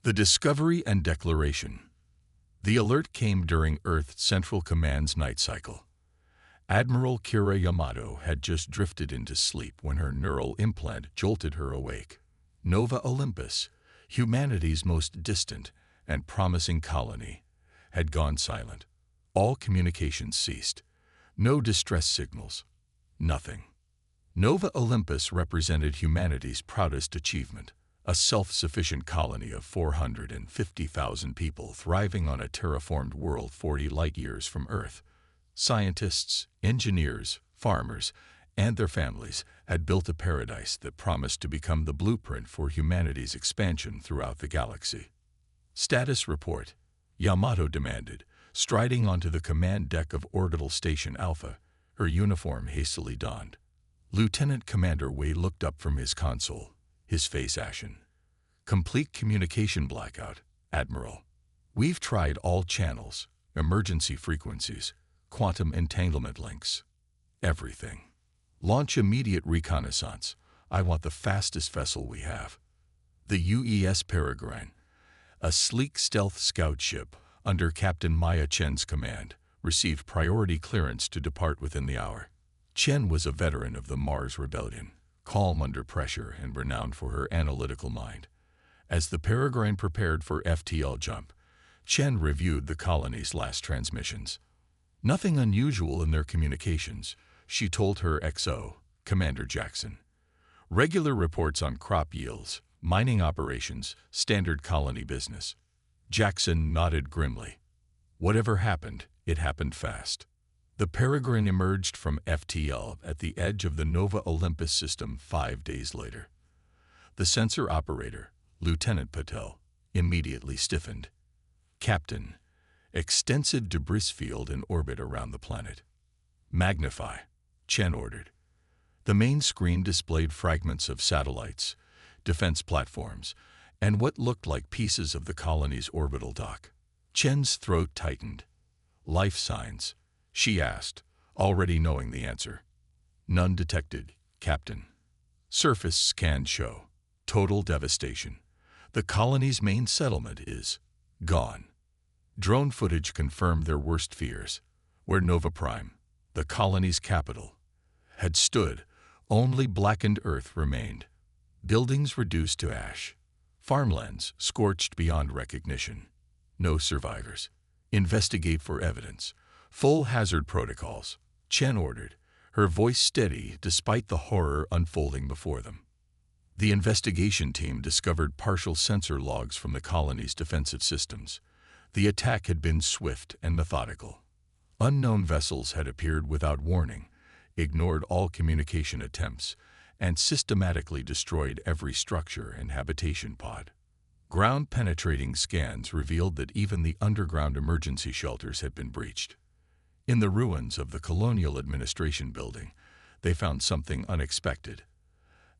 The discovery and declaration. The alert came during Earth Central Command's night cycle. Admiral Kira Yamato had just drifted into sleep when her neural implant jolted her awake. Nova Olympus, humanity's most distant and promising colony, had gone silent. All communications ceased. No distress signals. Nothing. Nova Olympus represented humanity's proudest achievement, a self-sufficient colony of 450,000 people thriving on a terraformed world 40 light-years from Earth. Scientists, engineers, farmers, and their families had built a paradise that promised to become the blueprint for humanity's expansion throughout the galaxy. Status report, Yamato demanded, striding onto the command deck of Orbital Station Alpha, her uniform hastily donned. Lieutenant Commander Wei looked up from his console, his face ashen. Complete communication blackout, Admiral. We've tried all channels, emergency frequencies, quantum entanglement links. Everything. Launch immediate reconnaissance. I want the fastest vessel we have. The UES Peregrine, a sleek stealth scout ship under Captain Maya Chen's command, received priority clearance to depart within the hour. Chen was a veteran of the Mars Rebellion, calm under pressure and renowned for her analytical mind. As the Peregrine prepared for FTL jump, Chen reviewed the colony's last transmissions. Nothing unusual in their communications, she told her XO, Commander Jackson. Regular reports on crop yields, mining operations, standard colony business. Jackson nodded grimly. Whatever happened, it happened fast. The Peregrine emerged from FTL at the edge of the Nova Olympus system 5 days later. The sensor operator, Lieutenant Patel, immediately stiffened. Captain, extensive debris field in orbit around the planet. Magnify, Chen ordered. The main screen displayed fragments of satellites, defense platforms, and what looked like pieces of the colony's orbital dock. Chen's throat tightened. Life signs, she asked, already knowing the answer. None detected, Captain. Surface scans show total devastation. The colony's main settlement is gone. Drone footage confirmed their worst fears. Where Nova Prime, the colony's capital, had stood, only blackened earth remained. Buildings reduced to ash. Farmlands scorched beyond recognition. No survivors. Investigate for evidence. Full hazard protocols, Chen ordered, her voice steady despite the horror unfolding before them. The investigation team discovered partial sensor logs from the colony's defensive systems. The attack had been swift and methodical. Unknown vessels had appeared without warning, ignored all communication attempts, and systematically destroyed every structure and habitation pod. Ground-penetrating scans revealed that even the underground emergency shelters had been breached. In the ruins of the Colonial Administration building, they found something unexpected.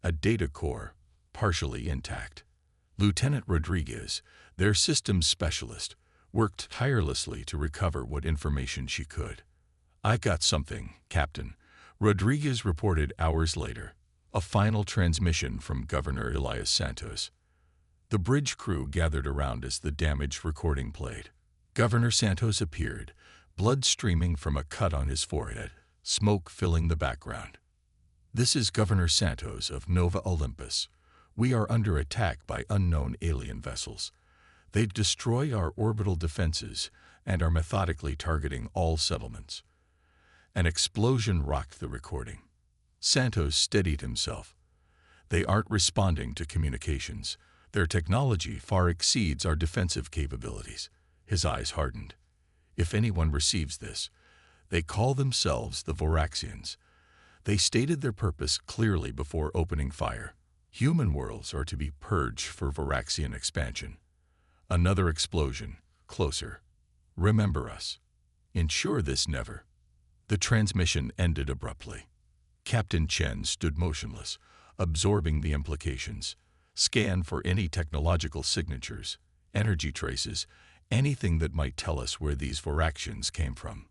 A data core, partially intact. Lieutenant Rodriguez, their systems specialist, worked tirelessly to recover what information she could. I got something, Captain, Rodriguez reported hours later. A final transmission from Governor Elias Santos. The bridge crew gathered around as the damaged recording played. Governor Santos appeared, blood streaming from a cut on his forehead, smoke filling the background. This is Governor Santos of Nova Olympus. We are under attack by unknown alien vessels. They destroy our orbital defenses and are methodically targeting all settlements. An explosion rocked the recording. Santos steadied himself. They aren't responding to communications. Their technology far exceeds our defensive capabilities. His eyes hardened. If anyone receives this, they call themselves the Voraxians. They stated their purpose clearly before opening fire. Human worlds are to be purged for Voraxian expansion. Another explosion, closer. Remember us. Ensure this never. The transmission ended abruptly. Captain Chen stood motionless, absorbing the implications. Scan for any technological signatures, energy traces, anything that might tell us where these Voraxians came from.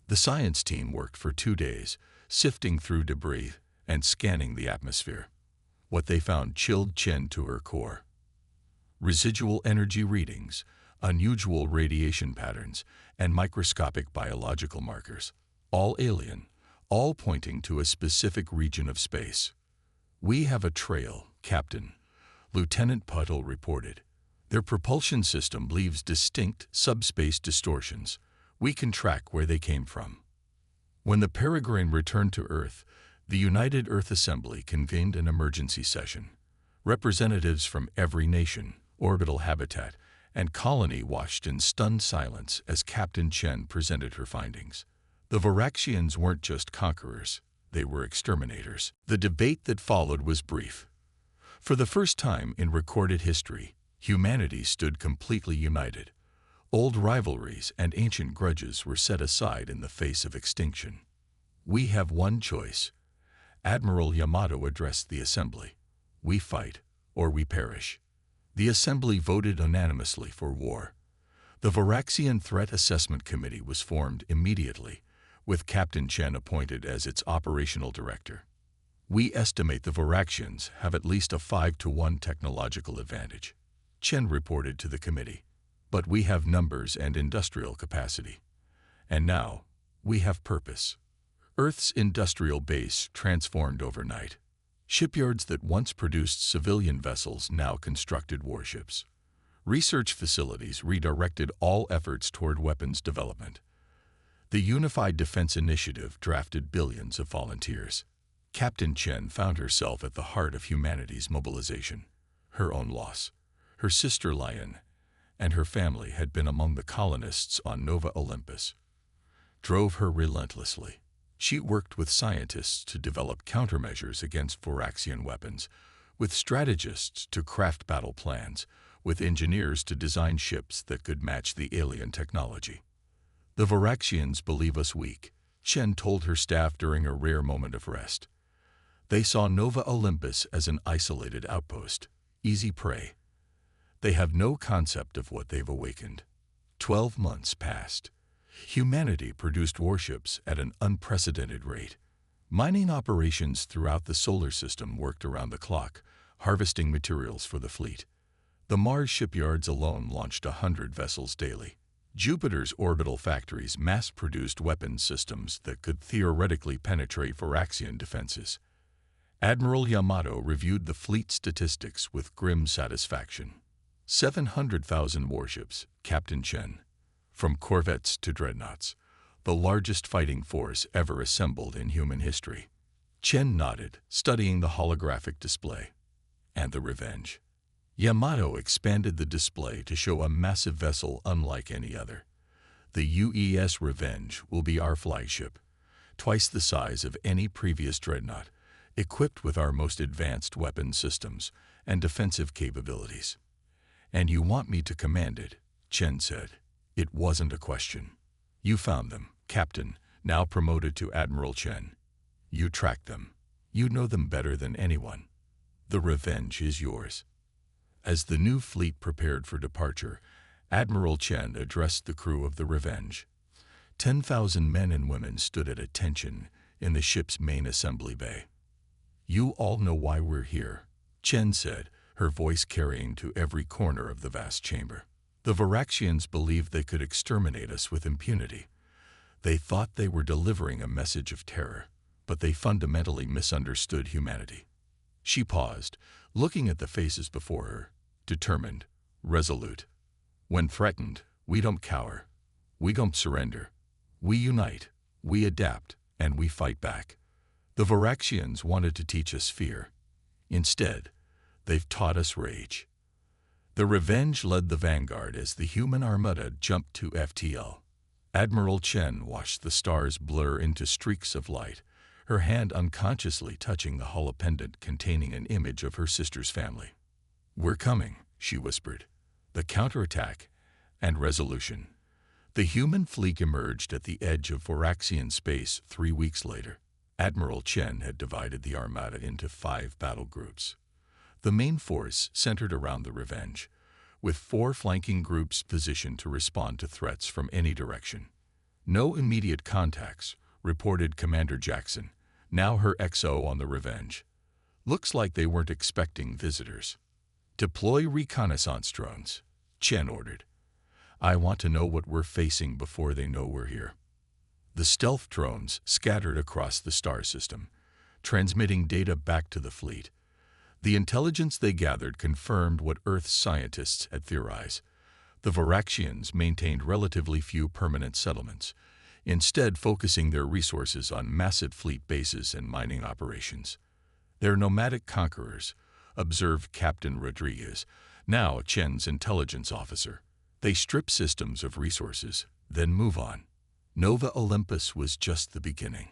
The science team worked for 2 days, sifting through debris and scanning the atmosphere. What they found chilled Chen to her core. residual energy readings, unusual radiation patterns, and microscopic biological markers, all alien, all pointing to a specific region of space. "We have a trail, Captain," Lieutenant Puttle reported. "Their propulsion system leaves distinct subspace distortions. We can track where they came from." When the Peregrine returned to Earth, the United Earth Assembly convened an emergency session. Representatives from every nation, orbital habitat, and colony watched in stunned silence as Captain Chen presented her findings. The Varaxians weren't just conquerors, they were exterminators. The debate that followed was brief. For the first time in recorded history, humanity stood completely united. Old rivalries and ancient grudges were set aside in the face of extinction. "We have one choice," Admiral Yamato addressed the assembly. "We fight, or we perish." The assembly voted unanimously for war. The Varaxian Threat Assessment Committee was formed immediately, with Captain Chen appointed as its operational director. "We estimate the Varaxians have at least a 5-to-1 technological advantage," Chen reported to the committee. "But we have numbers and industrial capacity. And now, we have purpose." Earth's industrial base transformed overnight. Shipyards that once produced civilian vessels now constructed warships. Research facilities redirected all efforts toward weapons development. The Unified Defense Initiative drafted billions of volunteers. Captain Chen found herself at the heart of humanity's mobilization. Her own loss, her sister Lion, and her family had been among the colonists on Nova Olympus, drove her relentlessly. She worked with scientists to develop countermeasures against Varaxian weapons, with strategists to craft battle plans, with engineers to design ships that could match the alien technology. "The Varaxians believe us weak," Chen told her staff during a rare moment of rest. "They saw Nova Olympus as an isolated outpost, easy prey. They have no concept of what they've awakened." 12 months passed. Humanity produced warships at an unprecedented rate. Mining operations throughout the solar system worked around the clock, harvesting materials for the fleet. The Mars shipyards alone launched 100 vessels daily. Jupiter's orbital factories mass-produced weapons systems that could theoretically penetrate Varaxian defenses. Admiral Yamato reviewed the fleet statistics with grim satisfaction. 700,000 warships, Captain Chen. From corvettes to dreadnoughts, the largest fighting force ever assembled in human history. Chen nodded, studying the holographic display. "And the Revenge." Yamato expanded the display to show a massive vessel unlike any other. "The UES Revenge will be our flagship, twice the size of any previous dreadnought, equipped with our most advanced weapon systems and defensive capabilities." "And you want me to command it," Chen said. It wasn't a question. "You found them, Captain," now promoted to Admiral Chen. "You tracked them. You know them better than anyone. The Revenge is yours." As the new fleet prepared for departure, Admiral Chen addressed the crew of the Revenge. 10,000 men and women stood at attention in the ship's main assembly bay. "You all know why we're here," Chen said, her voice carrying to every corner of the vast chamber. "The Varaxians believed they could exterminate us with impunity. They thought they were delivering a message of terror, but they fundamentally misunderstood humanity." She paused, looking at the faces before her, determined, resolute. "When threatened, we don't cower. We don't surrender. We unite, we adapt, and we fight back. The Varaxians wanted to teach us fear. Instead, they've taught us rage." The Revenge led the vanguard as the human armada jumped to FTL. Admiral Chen watched the stars blur into streaks of light, her hand unconsciously touching the holopendant containing an image of her sister's family. "We're coming," she whispered. "The counterattack and resolution." The human fleet emerged at the edge of Varaxian space 3 weeks later. Admiral Chen had divided the armada into 5 battle groups. The main force centered around the Revenge, with 4 flanking groups positioned to respond to threats from any direction. "No immediate contacts," reported Commander Jackson, now her XO on the Revenge. "Looks like they weren't expecting visitors." Deploy reconnaissance drones, Chen ordered. I want to know what we're facing before they know we're here. The stealth drones scattered across the star system, transmitting data back to the fleet. The intelligence they gathered confirmed what Earth's scientists had theorized. The Varaxians maintained relatively few permanent settlements, instead focusing their resources on massive fleet bases and mining operations. They're nomadic conquerors, observed Captain Rodriguez, now Chen's intelligence officer. They strip systems of resources, then move on. Nova Olympus was just the beginning.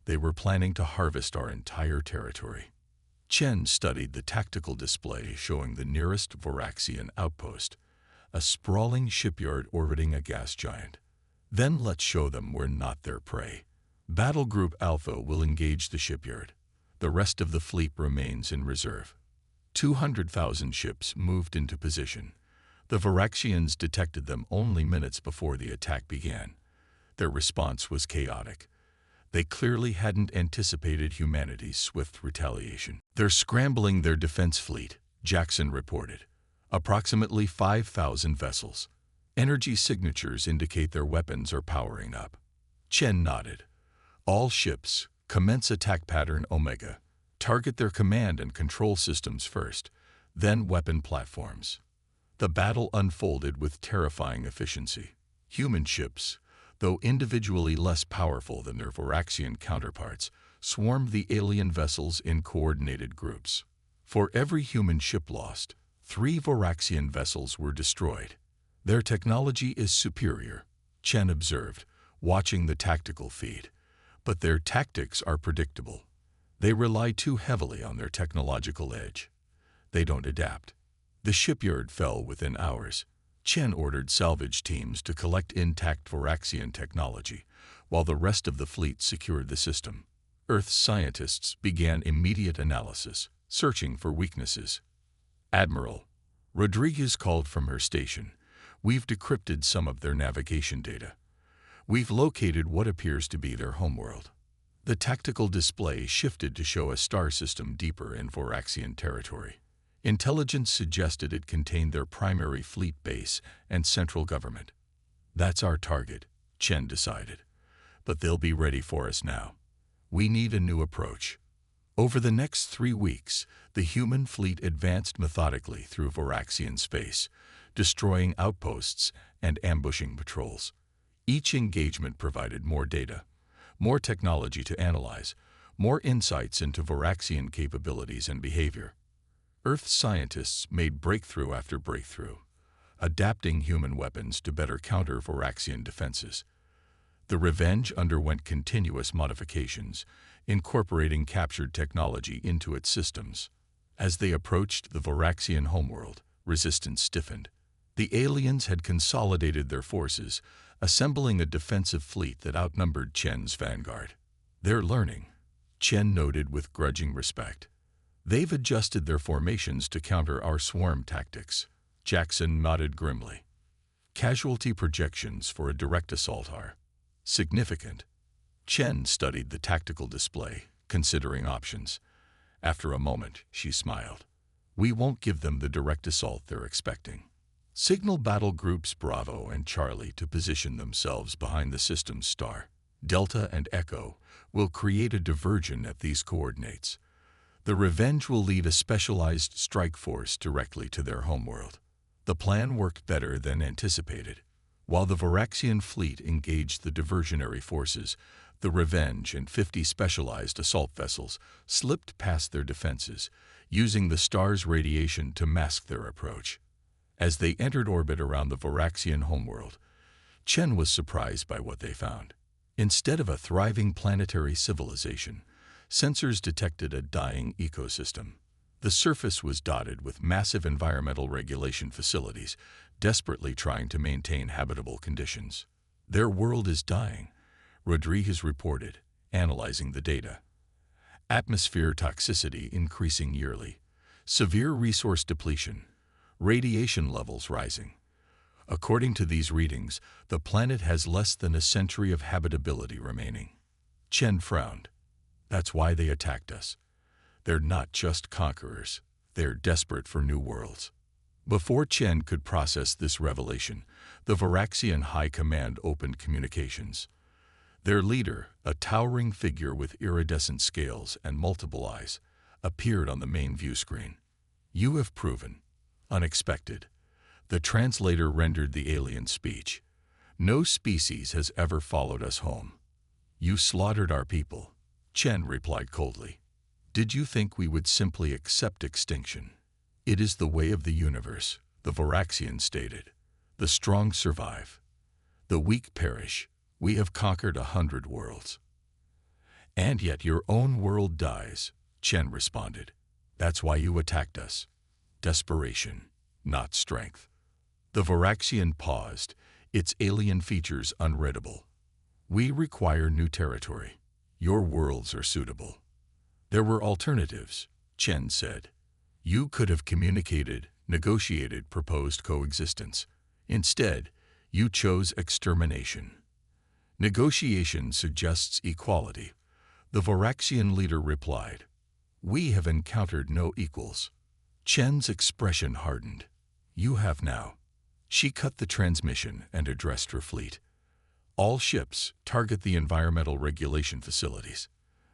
They were planning to harvest our entire territory. Chen studied the tactical display showing the nearest Varaxian outpost, a sprawling shipyard orbiting a gas giant. Then let's show them we're not their prey. Battle Group Alpha will engage the shipyard. The rest of the fleet remains in reserve. 200,000 ships moved into position. The Varaxians detected them only minutes before the attack began. Their response was chaotic. They clearly hadn't anticipated humanity's swift retaliation. They're scrambling their defense fleet, Jackson reported. Approximately 5,000 vessels. Energy signatures indicate their weapons are powering up. Chen nodded. All ships, commence attack pattern Omega. Target their command and control systems first, then weapon platforms. The battle unfolded with terrifying efficiency. Human ships, though individually less powerful than their Varaxian counterparts, swarmed the alien vessels in coordinated groups. For every human ship lost, 3 Varaxian vessels were destroyed. Their technology is superior, Chen observed, watching the tactical feed. But their tactics are predictable. They rely too heavily on their technological edge. They don't adapt. The shipyard fell within hours. Chen ordered salvage teams to collect intact Varaxian technology, while the rest of the fleet secured the system. Earth's scientists began immediate analysis, searching for weaknesses. Admiral, Rodriguez called from her station. We've decrypted some of their navigation data. We've located what appears to be their homeworld. The tactical display shifted to show a star system deeper in Varaxian territory. Intelligence suggested it contained their primary fleet base and central government. That's our target, Chen decided. But they'll be ready for us now. We need a new approach. Over the next 3 weeks, the human fleet advanced methodically through Varaxian space, destroying outposts and ambushing patrols. Each engagement provided more data, more technology to analyze, more insights into Varaxian capabilities and behavior. Earth scientists made breakthrough after breakthrough, adapting human weapons to better counter Varaxian defenses. The Revenge underwent continuous modifications, incorporating captured technology into its systems. As they approached the Varaxian homeworld, resistance stiffened. The aliens had consolidated their forces, assembling a defensive fleet that outnumbered Chen's vanguard. They're learning, Chen noted with grudging respect. They've adjusted their formations to counter our swarm tactics, Jackson nodded grimly. Casualty projections for a direct assault are significant. Chen studied the tactical display, considering options. After a moment, she smiled. We won't give them the direct assault they're expecting. Signal battle groups Bravo and Charlie to position themselves behind the system's star. Delta and Echo will create a diversion at these coordinates. The Revenge will lead a specialized strike force directly to their homeworld. The plan worked better than anticipated. While the Varaxian fleet engaged the diversionary forces, the Revenge and 50 specialized assault vessels slipped past their defenses, using the star's radiation to mask their approach. As they entered orbit around the Varaxian homeworld, Chen was surprised by what they found. Instead of a thriving planetary civilization, sensors detected a dying ecosystem. The surface was dotted with massive environmental regulation facilities, desperately trying to maintain habitable conditions. Their world is dying, Rodriguez reported, analyzing the data. Atmosphere toxicity increasing yearly, severe resource depletion, radiation levels rising. According to these readings, the planet has less than a century of habitability remaining. Chen frowned. That's why they attacked us. They're not just conquerors. They're desperate for new worlds. Before Chen could process this revelation, the Varaxian High Command opened communications. Their leader, a towering figure with iridescent scales and multiple eyes, appeared on the main view screen. "You have proven unexpected." The translator rendered the alien speech. "No species has ever followed us home. You slaughtered our people." Chen replied coldly. "Did you think we would simply accept extinction?" "It is the way of the universe," the Varaxian stated. "The strong survive. The weak perish. We have conquered 100 worlds." "And yet your own world dies," Chen responded. "That's why you attacked us. Desperation, not strength." The Varaxian paused, its alien features unreadable. "We require new territory. Your worlds are suitable." "There were alternatives," Chen said. "You could have communicated, negotiated, proposed coexistence. Instead, you chose extermination." "Negotiation suggests equality," the Varaxian leader replied. "We have encountered no equals." Chen's expression hardened. "You have now." She cut the transmission and addressed her fleet. "All ships target the environmental regulation facilities.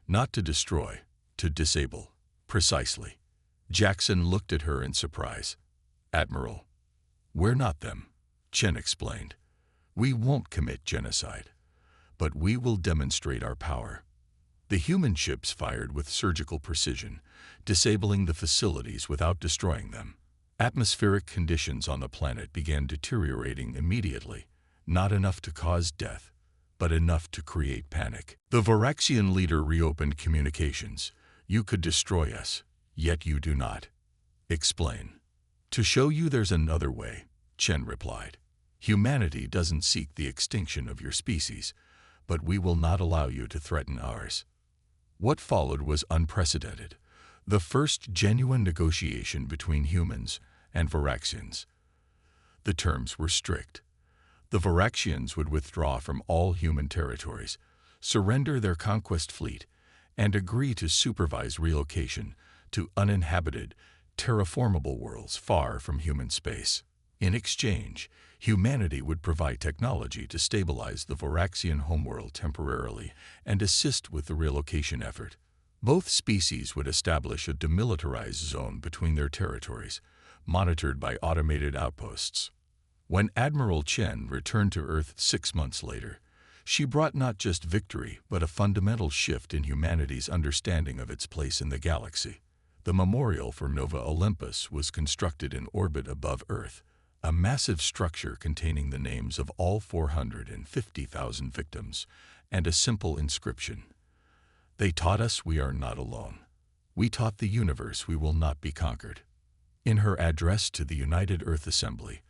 Not to destroy, to disable." "Precisely." Jackson looked at her in surprise. "Admiral, we're not them," Chen explained. "We won't commit genocide, but we will demonstrate our power." The human ships fired with surgical precision, disabling the facilities without destroying them. Atmospheric conditions on the planet began deteriorating immediately, not enough to cause death, but enough to create panic. The Varaxian leader reopened communications. "You could destroy us, yet you do not." "Explain." "To show you there's another way," Chen replied. "Humanity doesn't seek the extinction of your species, but we will not allow you to threaten ours." What followed was unprecedented, the first genuine negotiation between humans and Varaxians. The terms were strict. The Varaxians would withdraw from all human territories, surrender their conquest fleet, and agree to supervise relocation to uninhabited, terraformable worlds far from human space. In exchange, humanity would provide technology to stabilize the Varaxian homeworld temporarily and assist with the relocation effort. Both species would establish a demilitarized zone between their territories, monitored by automated outposts. When Admiral Chen returned to Earth 6 months later, she brought not just victory but a fundamental shift in humanity's understanding of its place in the galaxy. The memorial for Nova Olympus was constructed in orbit above Earth, a massive structure containing the names of all 450,000 victims and a simple inscription. "They taught us we are not alone. We taught the universe we will not be conquered." In her address to the United Earth Assembly,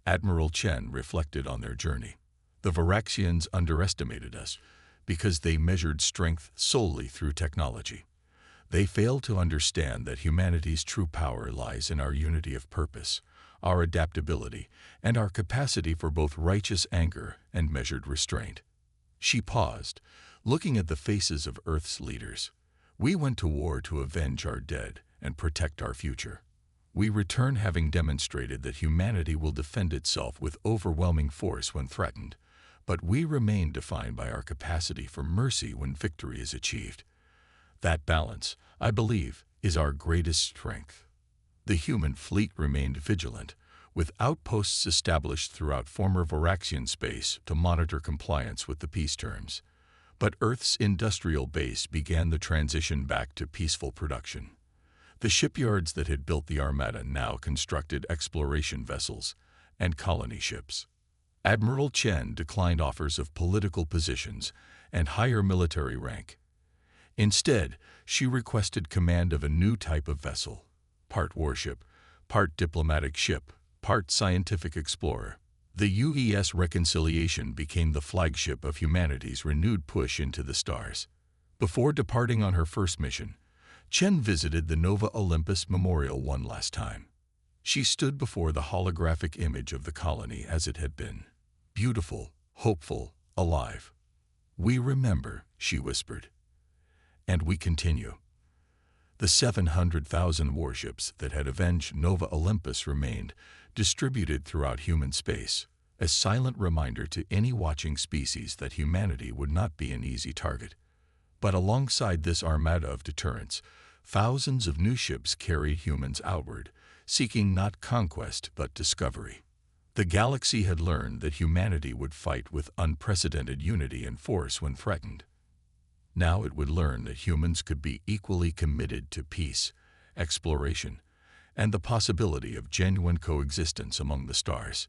Admiral Chen reflected on their journey. "The Varaxians underestimated us because they measured strength solely through technology. They failed to understand that humanity's true power lies in our unity of purpose, our adaptability, and our capacity for both righteous anger and measured restraint." She paused, looking at the faces of Earth's leaders. "We went to war to avenge our dead and protect our future. We return having demonstrated that humanity will defend itself with overwhelming force when threatened, but we remain defined by our capacity for mercy when victory is achieved. That balance, I believe, is our greatest strength." The human fleet remained vigilant, with outposts established throughout former Varaxian space to monitor compliance with the peace terms. But Earth's industrial base began the transition back to peaceful production. The shipyards that had built the Armada now constructed exploration vessels and colony ships. Admiral Chen declined offers of political positions and higher military rank. Instead, she requested command of a new type of vessel, part warship, part diplomatic ship, part scientific explorer. The UES Reconciliation became the flagship of humanity's renewed push into the stars. Before departing on her first mission, Chen visited the Nova Olympus Memorial one last time. She stood before the holographic image of the colony as it had been. Beautiful, hopeful, alive. "We remember," she whispered. "And we continue." The 700,000 warships that had avenged Nova Olympus remained, distributed throughout human space, a silent reminder to any watching species that humanity would not be an easy target. But alongside this armada of deterrence, thousands of new ships carried humans outward, seeking not conquest but discovery. The galaxy had learned that humanity would fight with unprecedented unity and force when threatened. Now it would learn that humans could be equally committed to peace, exploration, and the possibility of genuine coexistence among the stars.